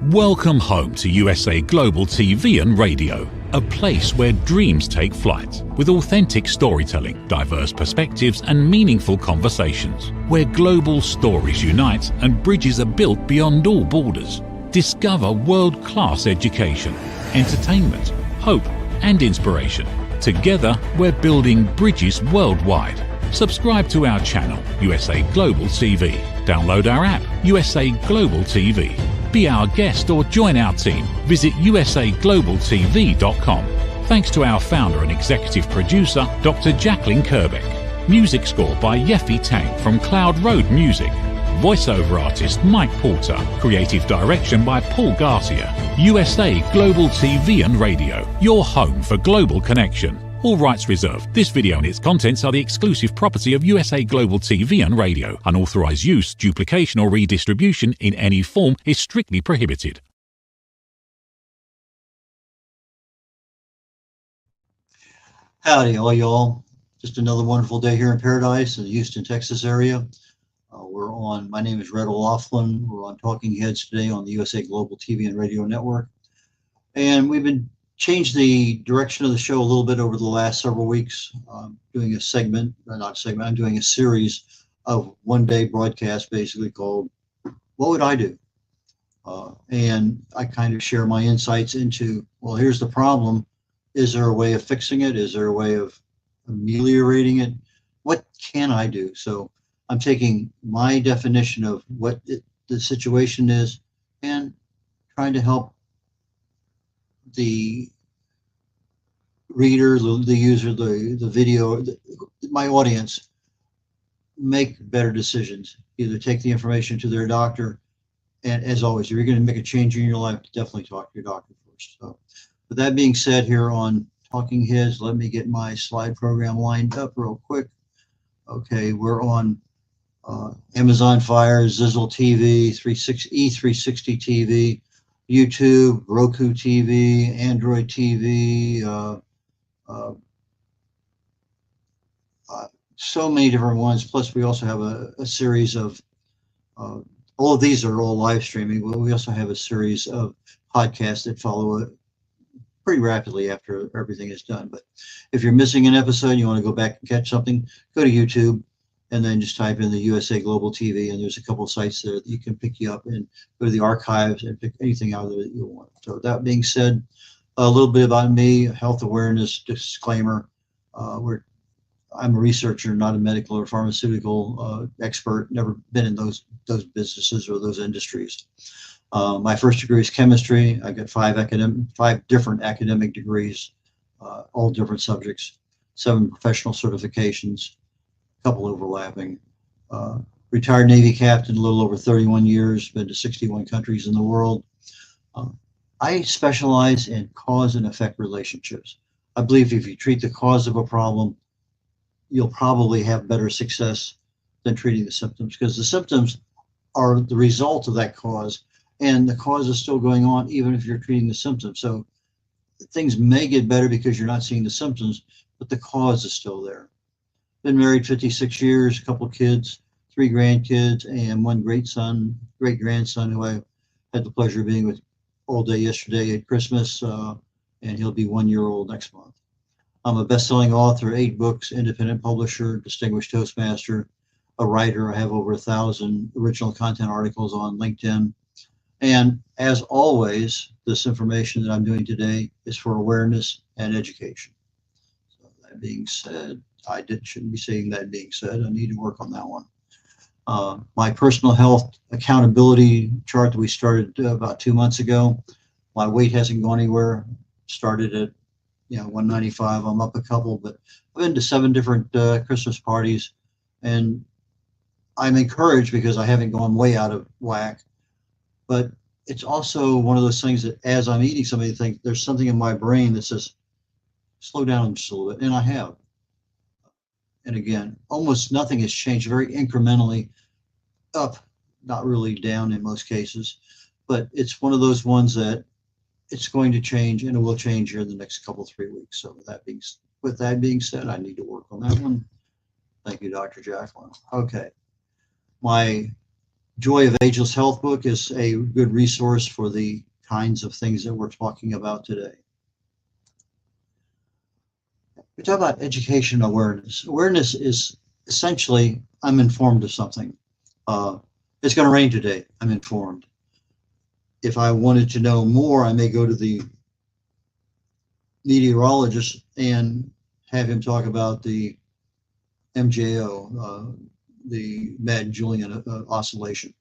Welcome home to USA Global TV and Radio, a place where dreams take flight, with authentic storytelling, diverse perspectives and meaningful conversations, where global stories unite and bridges are built beyond all borders. Discover world-class education, entertainment, hope and inspiration. Together, we're building bridges worldwide. Subscribe to our channel, USA Global TV. Download our app, USA Global TV. Be our guest or join our team. Visit usaglobaltv.com. Thanks to our founder and executive producer, Dr. Jacqueline Kerbeck. Music score by Yeffy Tang from Cloud Road Music. Voiceover artist Mike Porter. Creative direction by Paul Garcia. USA Global TV and Radio, your home for global connection. All rights reserved. This video and its contents are the exclusive property of USA Global TV and Radio. Unauthorized use, duplication or redistribution in any form is strictly prohibited. Howdy, all y'all. Just another wonderful day here in paradise in the Houston, Texas area. My name is red.olaughlin. We're on Talking Heads today on the USA Global TV and Radio Network. And we've been changed the direction of the show a little bit over the last several weeks. Doing a segment, or not a segment, I'm doing a series of one-day broadcasts basically called What Would I Do? And I kind of share my insights into, well, here's the problem. Is there a way of fixing it? Is there a way of ameliorating it? What can I do? So I'm taking my definition of what the situation is and trying to help the reader, the user, the video, my audience make better decisions. Either take the information to their doctor, and as always, if you're going to make a change in your life, definitely talk to your doctor first. So with that being said, here on Talking Heads, let me get my slide program lined up real quick. Okay, we're on Amazon Fire, Zizzle TV, E360 TV, YouTube, Roku TV, Android TV, so many different ones. Plus, we also have a series of, all of these are all live streaming, but we also have a series of podcasts that follow it pretty rapidly after everything is done. But if you're missing an episode, you want to go back and catch something, go to YouTube and then just type in the USA Global TV, and there's a couple of sites there that you can pick you up and go to the archives and pick anything out of there that you want. So that being said, a little bit about me, health awareness disclaimer. I'm a researcher, not a medical or pharmaceutical expert, never been in those businesses or those industries. My first degree is chemistry. I got five different academic degrees, all different subjects, 7 professional certifications, a couple overlapping. Retired Navy captain, a little over 31 years, been to 61 countries in the world. I specialize in cause and effect relationships. I believe if you treat the cause of a problem, you'll probably have better success than treating the symptoms, because the symptoms are the result of that cause, and the cause is still going on even if you're treating the symptoms. So things may get better because you're not seeing the symptoms, but the cause is still there. Been married 56 years, a couple of kids, 3 grandkids, and 1 great grandson who I had the pleasure of being with all day yesterday at Christmas, and he'll be 1 year old next month. I'm a best-selling author, 8 books, independent publisher, distinguished Toastmaster, a writer. I have over 1,000 original content articles on LinkedIn. And as always, this information that I'm doing today is for awareness and education. So that being said, shouldn't be saying that being said. I need to work on that one. My personal health accountability chart that we started about 2 months ago. My weight hasn't gone anywhere. Started at 195. I'm up a couple, but I've been to 7 different Christmas parties, and I'm encouraged because I haven't gone way out of whack. But it's also one of those things that as I'm eating something, there's something in my brain that says, slow down just a little bit, and I have. And again, almost nothing has changed, very incrementally up, not really down in most cases, but it's one of those ones that it's going to change, and it will change here in the next 3 weeks. So with that being said, I need to work on that one. Thank you, Dr. Jacqueline. Okay. My Joy of Ageless Health book is a good resource for the kinds of things that we're talking about today. We talk about education awareness. Awareness is essentially, I'm informed of something. It's going to rain today. I'm informed. If I wanted to know more, I may go to the meteorologist and have him talk about the MJO, the Mad-Julian oscillation,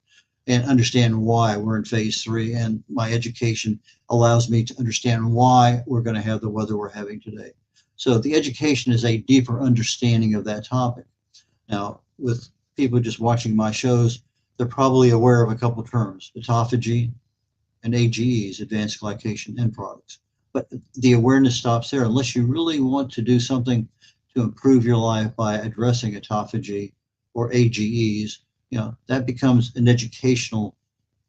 and understand why we're in phase 3. And my education allows me to understand why we're going to have the weather we're having today. So the education is a deeper understanding of that topic. Now, with people just watching my shows, they're probably aware of a couple of terms, autophagy and AGEs, advanced glycation end products. But the awareness stops there. Unless you really want to do something to improve your life by addressing autophagy or AGEs, that becomes an educational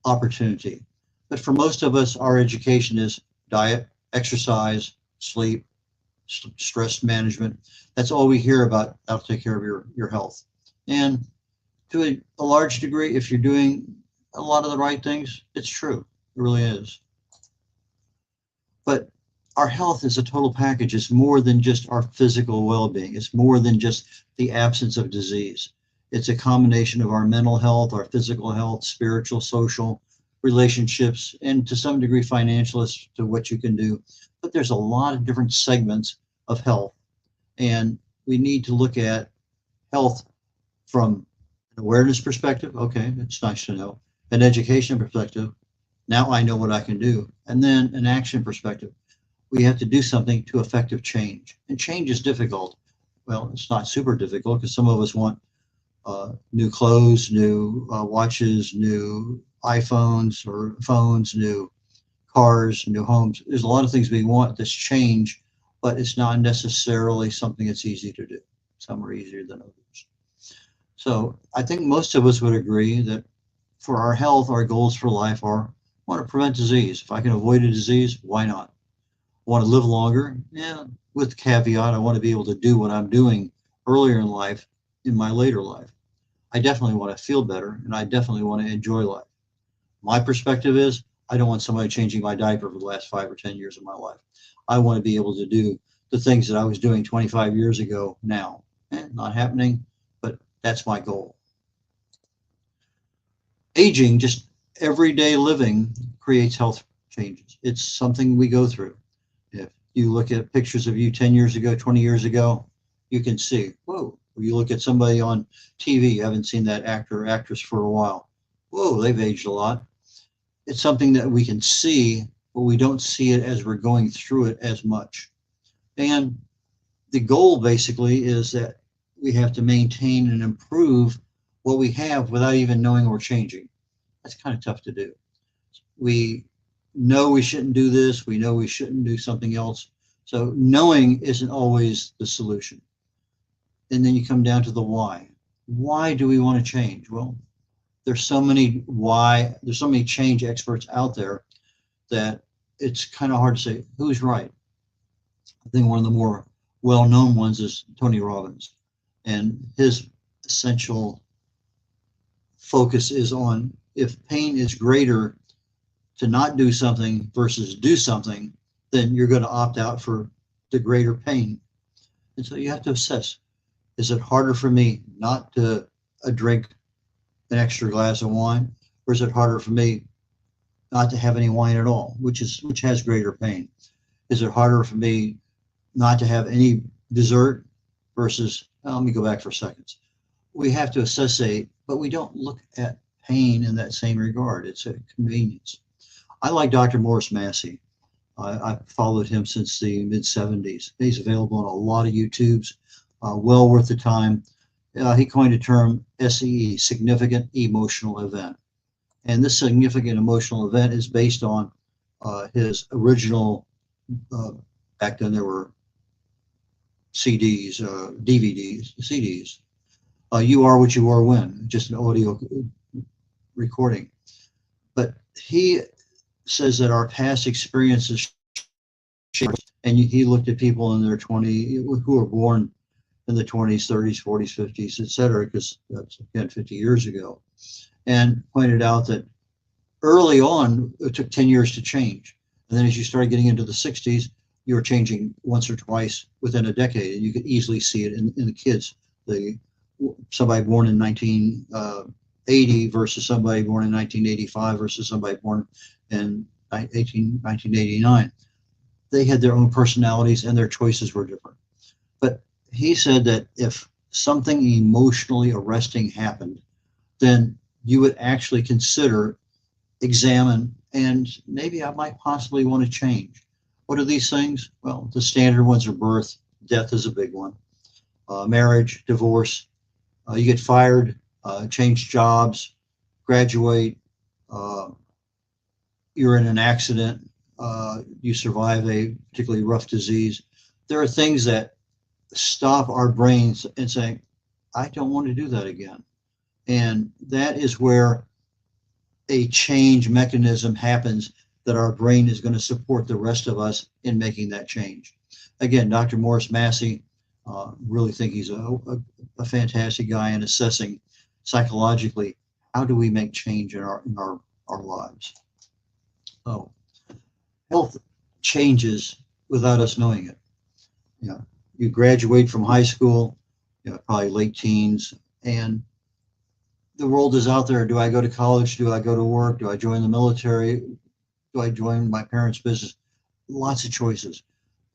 opportunity. But for most of us, our education is diet, exercise, sleep, stress management. That's all we hear about how to take care of your health. And to a large degree, if you're doing a lot of the right things, it's true. It really is. But our health is a total package. It's more than just our physical well-being. It's more than just the absence of disease. It's a combination of our mental health, our physical health, spiritual, social, relationships, and to some degree financial as to what you can do. But there's a lot of different segments of health. And we need to look at health from an awareness perspective. Okay, it's nice to know. An education perspective. Now I know what I can do. And then an action perspective. We have to do something to effective change. And change is difficult. Well, it's not super difficult because some of us want new clothes, new watches, new iPhones or phones, new cars, new homes. There's a lot of things we want that's change, but it's not necessarily something that's easy to do. Some are easier than others. So I think most of us would agree that for our health, our goals for life are, I want to prevent disease. If I can avoid a disease, why not? I want to live longer? Yeah, with the caveat, I want to be able to do what I'm doing earlier in life in my later life. I definitely want to feel better, and I definitely want to enjoy life. My perspective is, I don't want somebody changing my diaper for the last 5 or 10 years of my life. I want to be able to do the things that I was doing 25 years ago now. Not happening, but that's my goal. Aging, just everyday living, creates health changes. It's something we go through. If you look at pictures of you 10 years ago, 20 years ago, you can see, whoa. You look at somebody on TV, you haven't seen that actor or actress for a while. Whoa, they've aged a lot. It's something that we can see, but we don't see it as we're going through it as much. And the goal basically is that we have to maintain and improve what we have without even knowing we're changing. That's kind of tough to do. We know we shouldn't do this. We know we shouldn't do something else. So knowing isn't always the solution. And then you come down to the why. Why do we want to change? Well, there's so many change experts out there that it's kind of hard to say who's right. I think one of the more well-known ones is Tony Robbins, and his essential focus is on if pain is greater to not do something versus do something, then you're going to opt out for the greater pain. And so you have to assess, is it harder for me not to drink an extra glass of wine, or is it harder for me not to have any wine at all, which has greater pain? Is it harder for me not to have any dessert versus, let me go back for seconds. We have to assess but we don't look at pain in that same regard. It's a convenience. I like Dr. Morris Massey. I've followed him since the mid-70s. He's available on a lot of YouTubes, well worth the time. He coined a term, SEE, significant emotional event. And this significant emotional event is based on his original, back then there were CDs, DVDs, CDs. You Are What You Are When, just an audio recording. But he says that our past experiences shape, and he looked at people in their 20s who were born in the 20s, 30s, 40s, 50s, et cetera, because that's again 50 years ago. and pointed out that early on, it took 10 years to change. And then as you started getting into the 60s, you were changing once or twice within a decade. And you could easily see it in the kids. Somebody born in 1980 versus somebody born in 1985 versus somebody born in 1989. They had their own personalities and their choices were different. But he said that if something emotionally arresting happened, then you would actually consider, examine, and maybe I might possibly want to change. What are these things? Well, the standard ones are birth, death is a big one, marriage, divorce, you get fired, change jobs, graduate, you're in an accident, you survive a particularly rough disease. There are things that stop our brains and say, I don't want to do that again. And that is where a change mechanism happens that our brain is going to support the rest of us in making that change. Again, Dr. Morris Massey, really think he's a fantastic guy in assessing psychologically how do we make change in our lives. So health changes without us knowing it. You know, you graduate from high school, probably late teens, and the world is out there. Do I go to college? Do I go to work? Do I join the military? Do I join my parents' business? Lots of choices.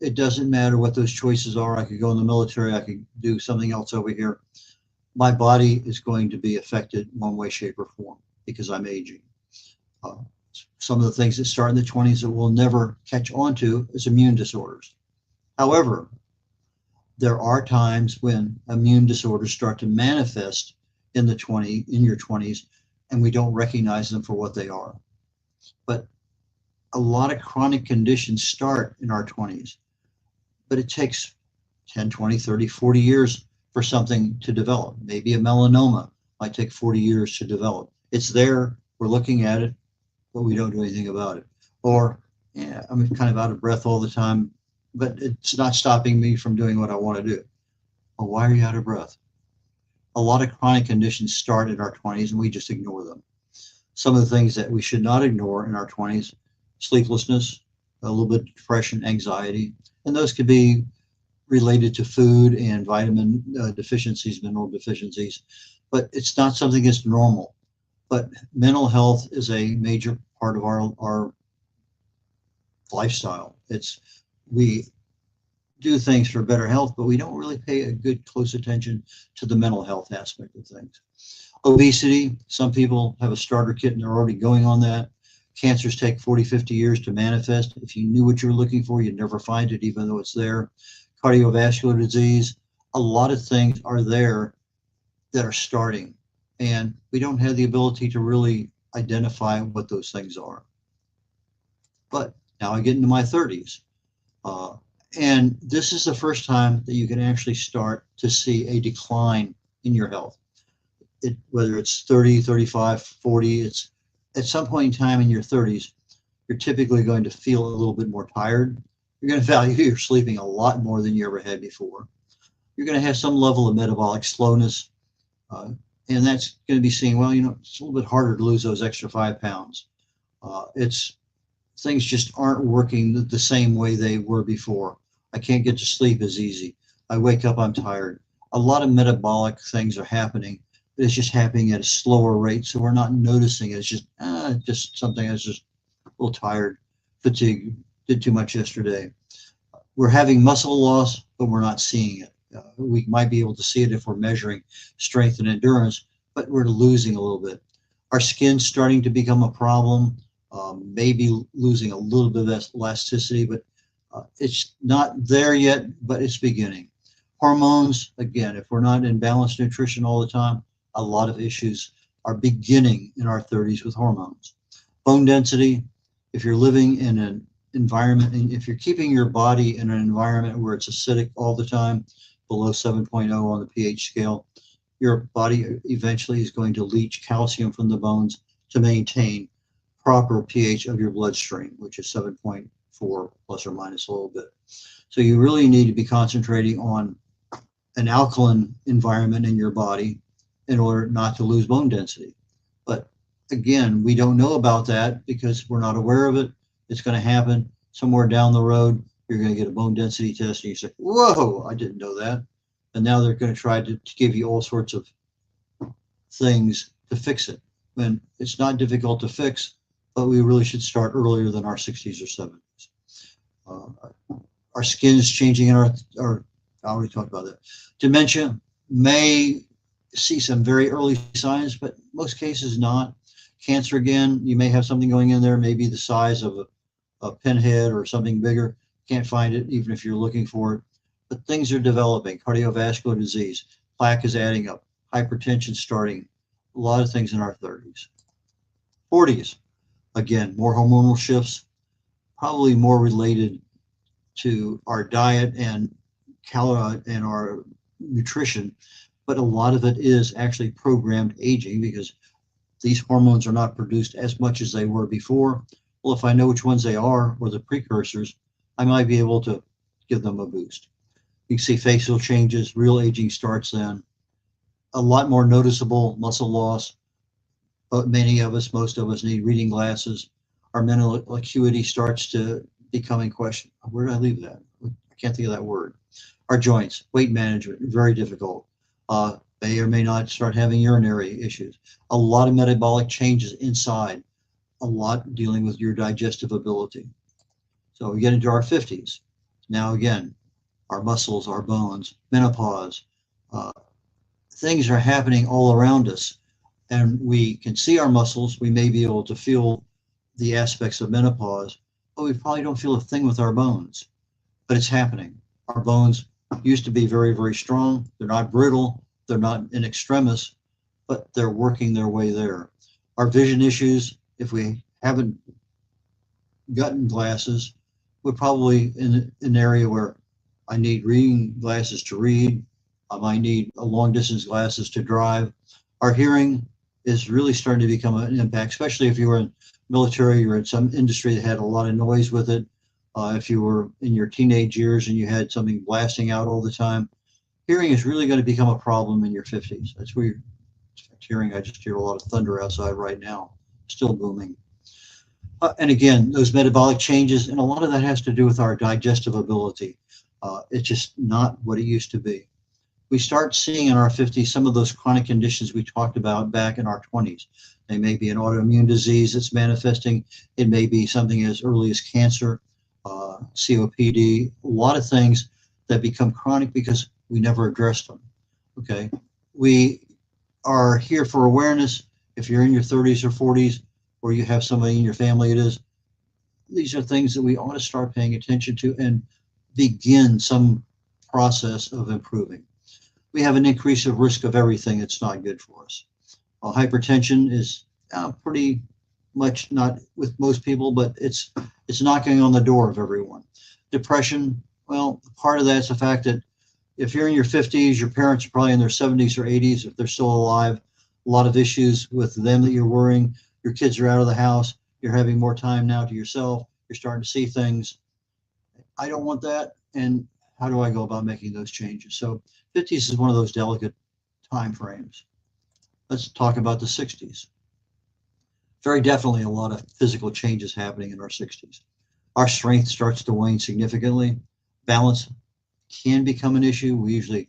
It doesn't matter what those choices are. I could go in the military. I could do something else over here. My body is going to be affected one way, shape, or form because I'm aging. Some of the things that start in the 20s that we'll never catch on to is immune disorders. However, there are times when immune disorders start to manifest in your 20s, and we don't recognize them for what they are. But a lot of chronic conditions start in our 20s, but it takes 10, 20, 30, 40 years for something to develop. Maybe a melanoma might take 40 years to develop. It's there, we're looking at it, but we don't do anything about it. Or, yeah, I'm kind of out of breath all the time, but it's not stopping me from doing what I want to do. Well, why are you out of breath? A lot of chronic conditions start in our 20s and we just ignore them. Some of the things that we should not ignore in our 20s, sleeplessness, a little bit of depression, anxiety, and those could be related to food and vitamin deficiencies, mineral deficiencies, but it's not something that's normal. But mental health is a major part of our lifestyle. We do things for better health, but we don't really pay a good close attention to the mental health aspect of things. Obesity, some people have a starter kit and they're already going on that. Cancers take 40, 50 years to manifest. If you knew what you were looking for, you'd never find it, even though it's there. Cardiovascular disease, a lot of things are there that are starting, and we don't have the ability to really identify what those things are. But now I get into my 30s. And this is the first time that you can actually start to see a decline in your health. Whether it's 30, 35, 40, it's at some point in time in your 30s, you're typically going to feel a little bit more tired. You're going to value your sleeping a lot more than you ever had before. You're going to have some level of metabolic slowness. And that's going to be seen, well, it's a little bit harder to lose those extra 5 pounds. Things just aren't working the same way they were before. I can't get to sleep as easy. I wake up, I'm tired. A lot of metabolic things are happening. It's just happening at a slower rate, so we're not noticing it. It's just something that's just a little tired, fatigue, did too much yesterday. We're having muscle loss, but we're not seeing it. We might be able to see it if we're measuring strength and endurance, but we're losing a little bit. Our skin's starting to become a problem, maybe losing a little bit of elasticity, but it's not there yet, but it's beginning. Hormones, again, if we're not in balanced nutrition all the time, a lot of issues are beginning in our 30s with hormones. Bone density, if you're living in an environment, and if you're keeping your body in an environment where it's acidic all the time, below 7.0 on the pH scale, your body eventually is going to leach calcium from the bones to maintain proper pH of your bloodstream, which is 7.4 plus or minus a little bit. So you really need to be concentrating on an alkaline environment in your body in order not to lose bone density. But again, we don't know about that because we're not aware of it. It's going to happen somewhere down the road. You're going to get a bone density test and you say, whoa, I didn't know that. And now they're going to try to give you all sorts of things to fix it. When it's not difficult to fix, but we really should start earlier than our 60s or 70s. Our skin is changing in our, I already talked about that. Dementia may see some very early signs, but most cases not. Cancer, again, you may have something going in there, maybe the size of a pinhead or something bigger. Can't find it even if you're looking for it. But things are developing. Cardiovascular disease, plaque is adding up, hypertension starting, a lot of things in our 30s. 40s, again, more hormonal shifts, probably more related to our diet and our nutrition, but a lot of it is actually programmed aging because these hormones are not produced as much as they were before. Well, if I know which ones they are or the precursors, I might be able to give them a boost. You can see facial changes, real aging starts then. A lot more noticeable muscle loss, but many of us, most of us need reading glasses. Our mental acuity starts to become in question. Where did I leave that? I can't think of that word. Our joints, weight management, very difficult. May or may not start having urinary issues. A lot of metabolic changes inside, a lot dealing with your digestive ability. So we get into our 50s. Now again, our muscles, our bones, menopause, things are happening all around us. And we can see our muscles. We may be able to feel the aspects of menopause, but we probably don't feel a thing with our bones. But it's happening. Our bones used to be very, very strong. They're not brittle. They're not in extremis, but they're working their way there. Our vision issues, if we haven't gotten glasses, we're probably in an area where I need reading glasses to read. I might need a long distance glasses to drive. Our hearing is really starting to become an impact, especially if you were in military or in some industry that had a lot of noise with it. If you were in your teenage years and you had something blasting out all the time, hearing is really going to become a problem in your 50s. That's where you're hearing. I just hear a lot of thunder outside right now, still booming. And again, those metabolic changes, and a lot of that has to do with our digestive ability. It's just not what it used to be. We start seeing in our 50s some of those chronic conditions we talked about back in our 20s. They may be an autoimmune disease that's manifesting. It may be something as early as cancer, COPD, a lot of things that become chronic because we never addressed them. Okay, we are here for awareness. If you're in your 30s or 40s, or you have somebody in your family, these are things that we ought to start paying attention to and begin some process of improving. We have an increase of risk of everything that's not good for us. Hypertension is pretty much not with most people, but it's knocking on the door of everyone. Depression, well, part of that's the fact that if you're in your 50s, your parents are probably in their 70s or 80s, if they're still alive, a lot of issues with them that you're worrying. Your kids are out of the house. You're having more time now to yourself. You're starting to see things. I don't want that. And how do I go about making those changes? So 50s is one of those delicate time frames. Let's talk about the 60s. Very definitely a lot of physical changes happening in our 60s. Our strength starts to wane significantly. Balance can become an issue. We usually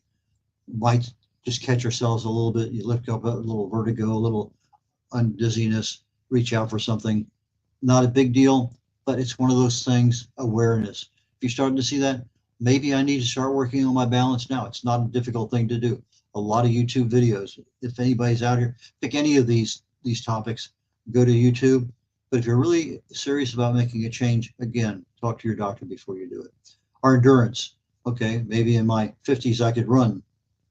might just catch ourselves a little bit. You lift up a little vertigo, a little dizziness, reach out for something. Not a big deal, but it's one of those things, awareness. If you're starting to see that, maybe I need to start working on my balance now. It's not a difficult thing to do. A lot of YouTube videos. If anybody's out here, pick any of these topics, go to YouTube. But if you're really serious about making a change, again, talk to your doctor before you do it. Our endurance. Okay, maybe in my 50s, I could run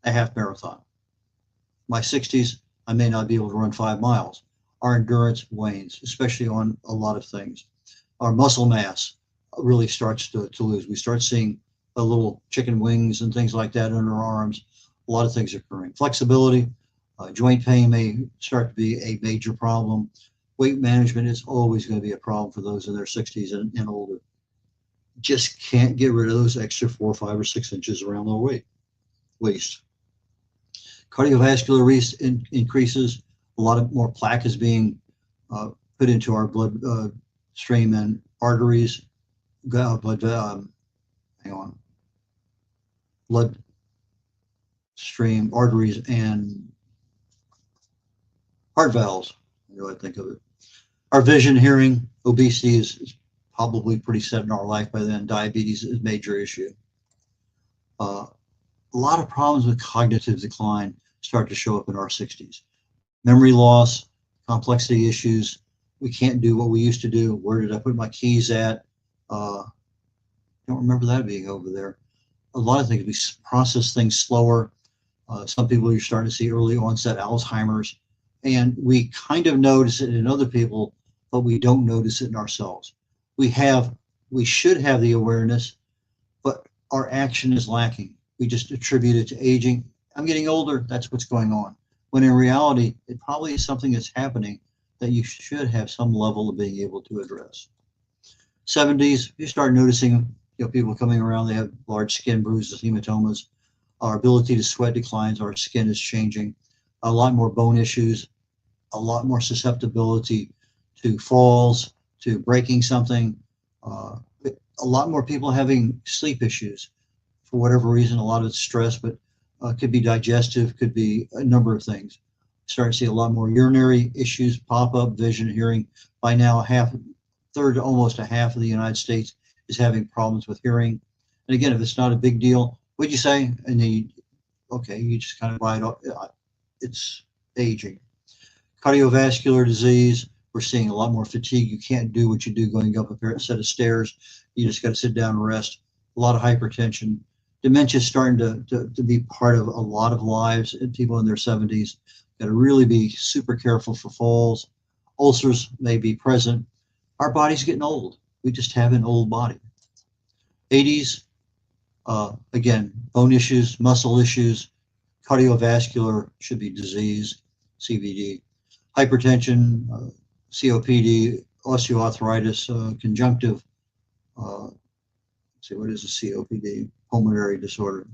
a half marathon. My 60s, I may not be able to run 5 miles. Our endurance wanes, especially on a lot of things. Our muscle mass really starts to lose. We start seeing a little chicken wings and things like that under our arms. A lot of things occurring. Flexibility, joint pain may start to be a major problem. Weight management is always going to be a problem for those in their 60s and older. Just can't get rid of those extra 4, 5, or 6 inches around their waist. Cardiovascular increases. A lot of more plaque is being put into our blood stream and arteries, blood stream, arteries, and heart valves. I think of it. Our vision, hearing, obesity is probably pretty set in our life by then. Diabetes is a major issue. A lot of problems with cognitive decline start to show up in our 60s. Memory loss, complexity issues. We can't do what we used to do. Where did I put my keys at? Don't remember that being over there. A lot of things, we process things slower. Some people, you're starting to see early onset Alzheimer's, and we kind of notice it in other people, but we don't notice it in ourselves. We should have the awareness, but our action is lacking. We just attribute it to aging. I'm getting older, that's what's going on. When in reality, it probably is something that's happening that you should have some level of being able to address. 70s, you start noticing, people coming around, they have large skin bruises, hematomas. Our ability to sweat declines, our skin is changing. A lot more bone issues, a lot more susceptibility to falls, to breaking something. A lot more people having sleep issues for whatever reason. A lot of it's stress, but could be digestive, could be a number of things. Start to see a lot more urinary issues pop up, vision, hearing. By now, third to almost a half of the United States is having problems with hearing. And again, if it's not a big deal, what'd you say? And then you just kind of buy it off. It's aging. Cardiovascular disease, we're seeing a lot more fatigue. You can't do what you do going up a set of stairs. You just got to sit down and rest. A lot of hypertension. Dementia is starting to be part of a lot of lives and people in their 70s. Got to really be super careful for falls. Ulcers may be present. Our body's getting old. We just have an old body. 80s, again, bone issues, muscle issues, cardiovascular should be disease, CVD, hypertension, COPD, osteoarthritis, conjunctive. Let's see, what is a COPD? Pulmonary disorder.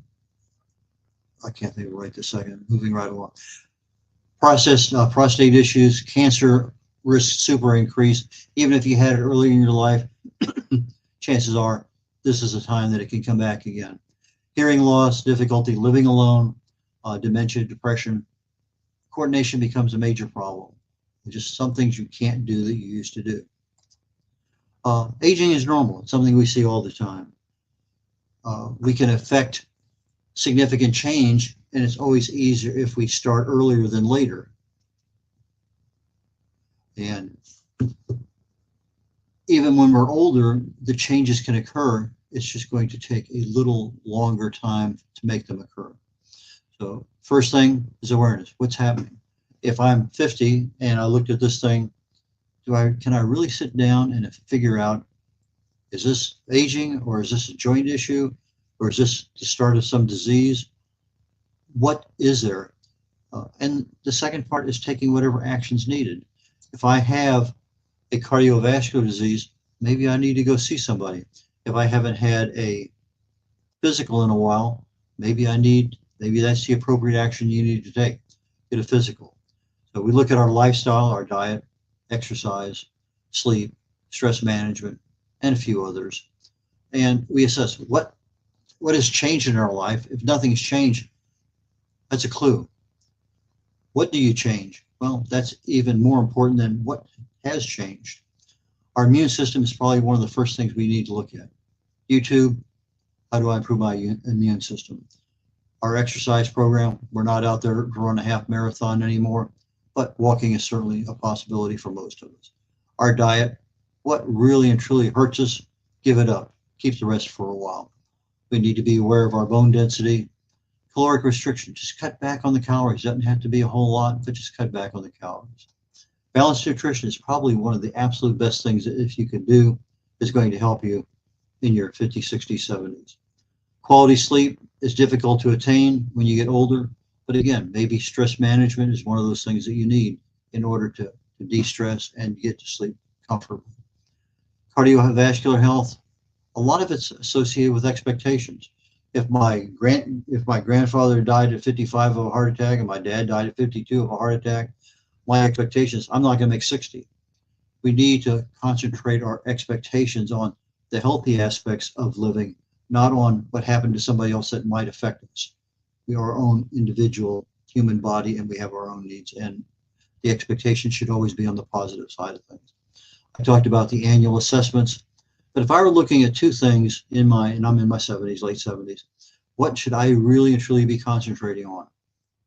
I can't think of it right this second. Moving right along. Prostate issues, cancer risk super increased. Even if you had it early in your life, chances are this is a time that it can come back again. Hearing loss, difficulty living alone, dementia, depression. Coordination becomes a major problem. Just some things you can't do that you used to do. Aging is normal. It's something we see all the time. We can affect significant change, and it's always easier if we start earlier than later. And even when we're older, the changes can occur. It's just going to take a little longer time to make them occur. So first thing is awareness. What's happening? If I'm 50 and I looked at this thing, can I really sit down and figure out, is this aging, or is this a joint issue, or is this the start of some disease? What is there? And the second part is taking whatever action's needed. If I have a cardiovascular disease, maybe I need to go see somebody. If I haven't had a physical in a while, maybe that's the appropriate action you need to take, get a physical. So we look at our lifestyle, our diet, exercise, sleep, stress management, and a few others. And we assess what has changed in our life. If nothing's changed, that's a clue. What do you change? Well, that's even more important than what has changed. Our immune system is probably one of the first things we need to look at. YouTube, how do I improve my immune system? Our exercise program, we're not out there to run a half marathon anymore, but walking is certainly a possibility for most of us. Our diet, what really and truly hurts us, give it up. Keep the rest for a while. We need to be aware of our bone density. Caloric restriction, just cut back on the calories. Doesn't have to be a whole lot, but just cut back on the calories. Balanced nutrition is probably one of the absolute best things that if you can do is going to help you in your 50s, 60s, 70s. Quality sleep is difficult to attain when you get older, but again, maybe stress management is one of those things that you need in order to de-stress and get to sleep comfortably. Cardiovascular health, a lot of it's associated with expectations. If my grandfather died at 55 of a heart attack and my dad died at 52 of a heart attack, my expectations, I'm not going to make 60. We need to concentrate our expectations on the healthy aspects of living, not on what happened to somebody else that might affect us. We are our own individual human body, and we have our own needs, and the expectation should always be on the positive side of things. I talked about the annual assessments, but if I were looking at two things and I'm in my 70s, late 70s, what should I really and truly be concentrating on?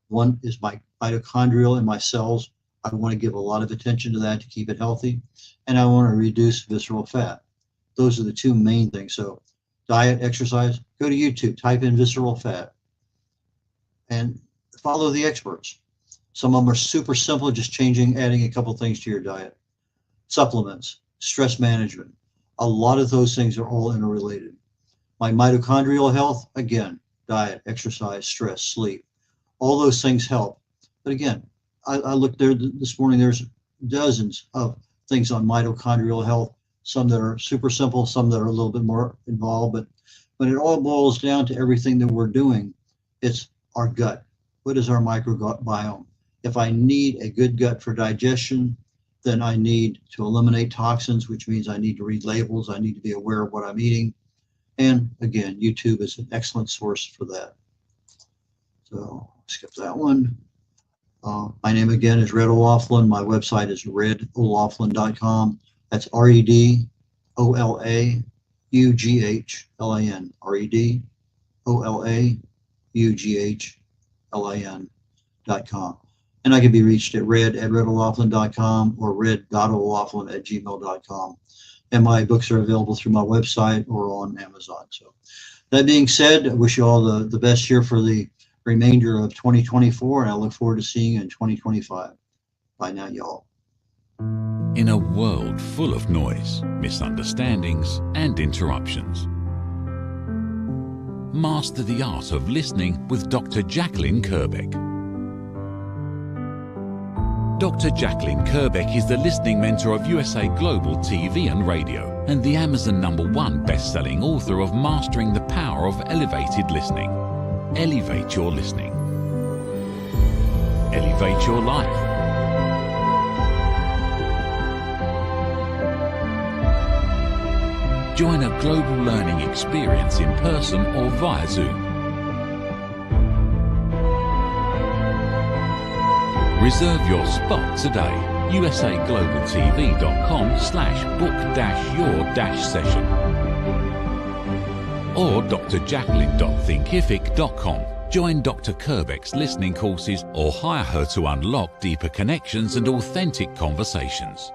One is my mitochondrial and my cells. I want to give a lot of attention to that to keep it healthy, and I want to reduce visceral fat. Those are the two main things. So diet, exercise, go to YouTube, type in visceral fat, and follow the experts. Some of them are super simple, just adding a couple things to your diet. Supplements, stress management. A lot of those things are all interrelated. My mitochondrial health, again, diet, exercise, stress, sleep. All those things help. But again, I looked there this morning, there's dozens of things on mitochondrial health, some that are super simple, some that are a little bit more involved, but when it all boils down to everything that we're doing, it's our gut. What is our microbiome? If I need a good gut for digestion, then I need to eliminate toxins, which means I need to read labels. I need to be aware of what I'm eating. And again, YouTube is an excellent source for that. So skip that one. My name again is Red O'Laughlin. My website is red.olaughlin.com. That's REDOLAUGHLIN. REDOLAUGHLIN.com. And I can be reached at red@redolaughlin.com or red.olaughlin@gmail.com. And my books are available through my website or on Amazon. So that being said, I wish you all the best here for the remainder of 2024, and I look forward to seeing you in 2025. Bye now, y'all. In a world full of noise, misunderstandings, and interruptions, master the art of listening with Dr. Jacqueline Kerbeck. Dr. Jacqueline Kerbeck is the listening mentor of USA Global TV and Radio and the Amazon #1 best-selling author of Mastering the Power of Elevated Listening. Elevate your listening. Elevate your life. Join a global learning experience in person or via Zoom. Reserve your spot today. usaglobaltv.com/book-your-session or drjacqueline.thinkific.com. Join Dr. Kerbeck's listening courses or hire her to unlock deeper connections and authentic conversations.